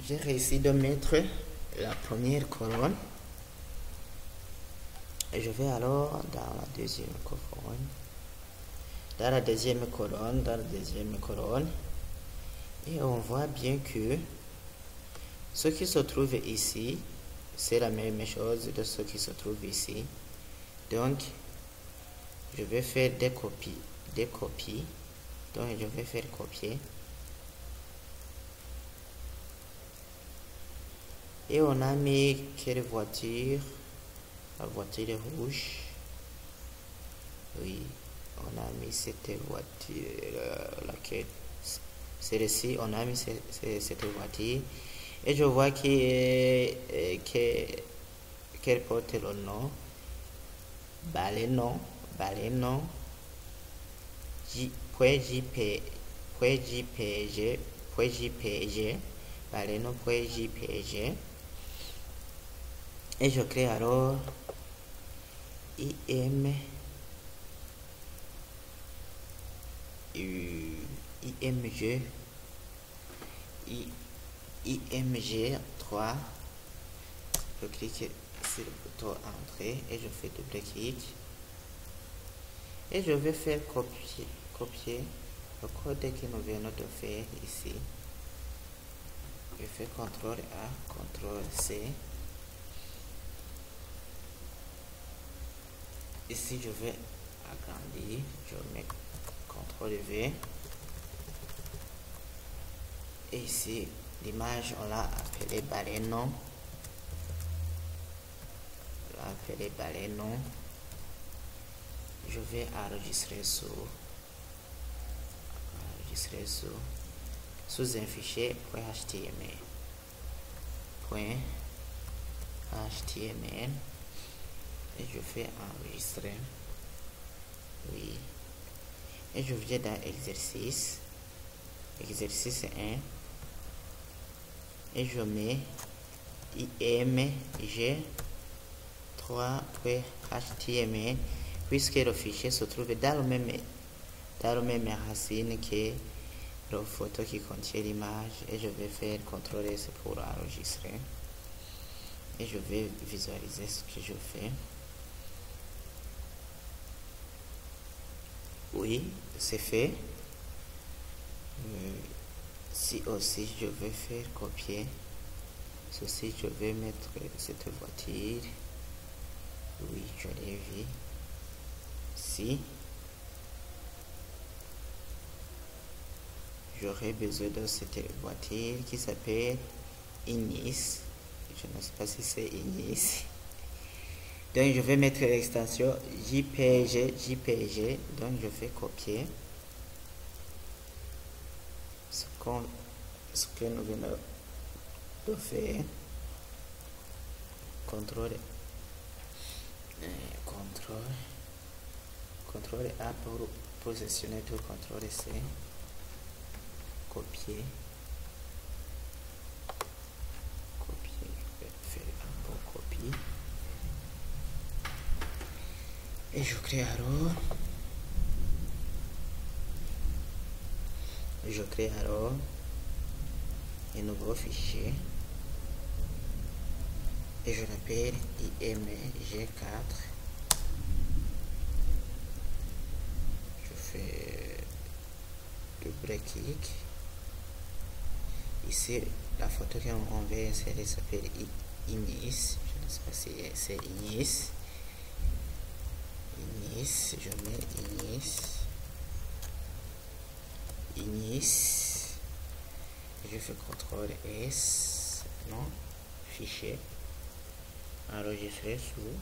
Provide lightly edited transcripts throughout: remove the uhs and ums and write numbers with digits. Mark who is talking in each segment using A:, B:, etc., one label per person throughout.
A: j'ai réussi de mettre la première colonne. Et je vais alors dans la deuxième colonne. Dans la deuxième colonne. Et on voit bien que ce qui se trouve ici, c'est la même chose de ce qui se trouve ici. Donc, je vais faire des copies. Donc, je vais faire copier. Et on a mis quelle voiture? La voiture rouge. Oui, on a mis cette voiture, laquelle? Celle-ci, on a mis cette voiture. Et je vois qu'elle porte le nom Balenon .jpg Balenon.jpg. Et je crée alors IMG3. Je clique sur le bouton entrée et je fais double clic et je vais faire copier le code que nous venons de faire ici. Je fais CTRL A, CTRL C. Ici je vais agrandir, je mets CTRL V. Et ici l'image on l'a appelée Balenon. Je vais enregistrer sous un fichier .html et je fais enregistrer. Oui, et je viens dans exercice 1 et je mets img3.html puisque le fichier se trouve dans le même racine que la photo qui contient l'image. Et je vais faire CTRL S pour enregistrer et je vais visualiser ce que je fais. Oui, c'est fait. Si aussi je vais faire copier ceci, je vais mettre cette voiture. Oui, je l'ai vu. Si j'aurais besoin de cette voiture qui s'appelle Inis, je ne sais pas si c'est Inis. Donc je vais mettre l'extension JPG. Donc je fais copier ce que nous venons de faire. CTRL A pour positionner tout, CTRL C, copier, faire un bon copie et je crée alors un nouveau fichier et je l'appelle img4. Je fais double clic. Ici la photo qu'on va insérer s'appelle Inis. Je ne sais pas si c'est Inis. Je mets Inis. Je fais CTRL S, non, fichier, enregistrer sous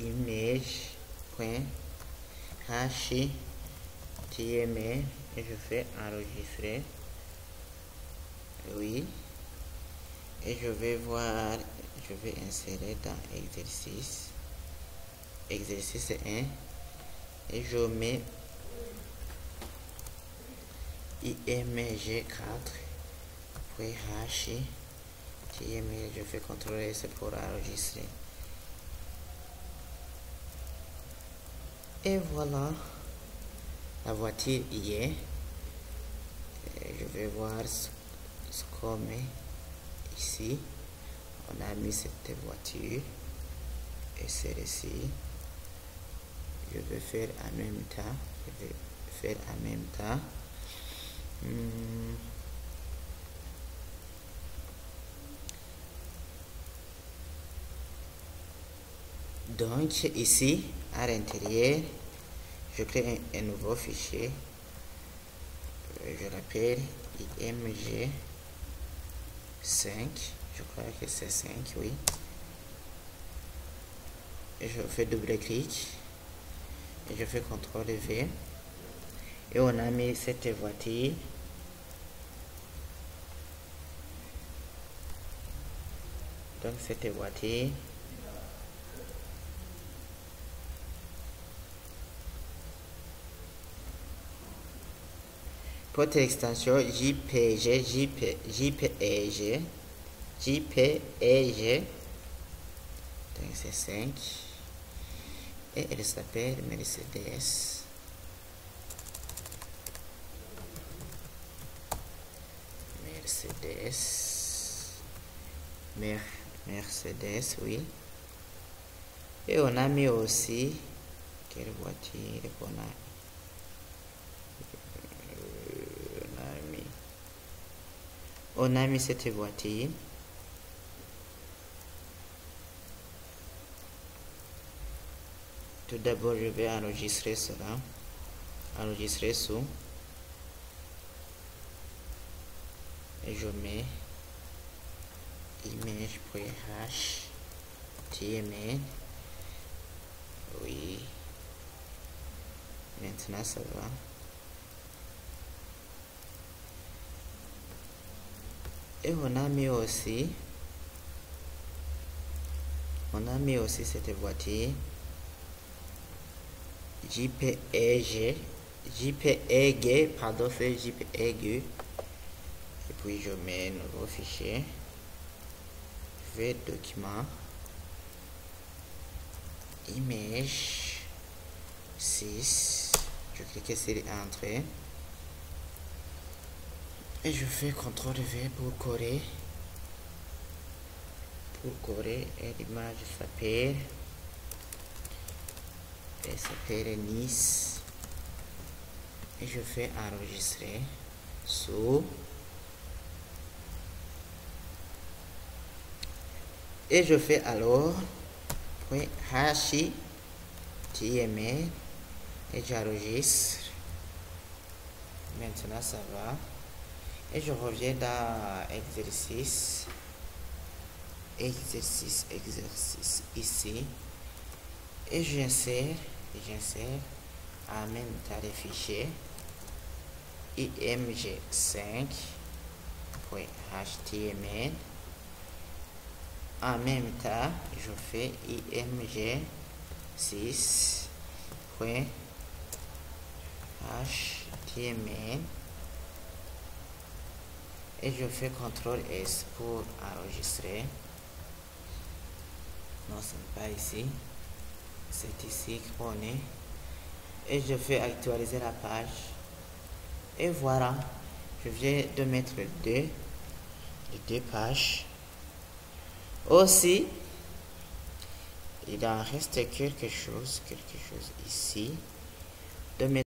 A: image.html et je fais enregistrer. Oui, et je vais insérer dans exercice 1 et je mets img4.html. je fais CTRL S pour enregistrer et voilà, la voiture y est. Je vais voir chose comme ici. On a mis cette voiture et celle-ci. Je vais faire en même temps. Donc ici à l'intérieur, je crée un nouveau fichier. Je l'appelle img 5. Je crois que c'est 5, oui. Et je fais double clic et je fais CTRL V et on a mis cette voiture. Donc cette voiture, porte extension JPEG. Donc c'est 5 et elle s'appelle Mercedes. Mercedes, oui. Et on a mis aussi quelle voiture qu'on a on a mis cette voiture. Tout d'abord, je vais enregistrer cela. Enregistrer sous. Et je mets image.html. Oui. Maintenant, ça va. Et on a mis aussi cette voiture JPEG, pardon, c'est JPEG. Et puis je mets un nouveau fichier. Je vais document image 6. Je clique sur entrée. Et je fais CTRL V pour coller. Et l'image s'appelle Nice. Et je fais enregistrer sous. Et je fais alors .html et j'enregistre. Maintenant ça va. Et je reviens dans exercice ici et j'insère en même temps les fichiers img5.html. En même temps je fais img6.html et je fais CTRL S pour enregistrer. Non, ce n'est pas ici, c'est ici qu'on est. Et je fais actualiser la page. Et voilà, je viens de mettre les deux pages. Aussi, il en reste quelque chose ici. De mettre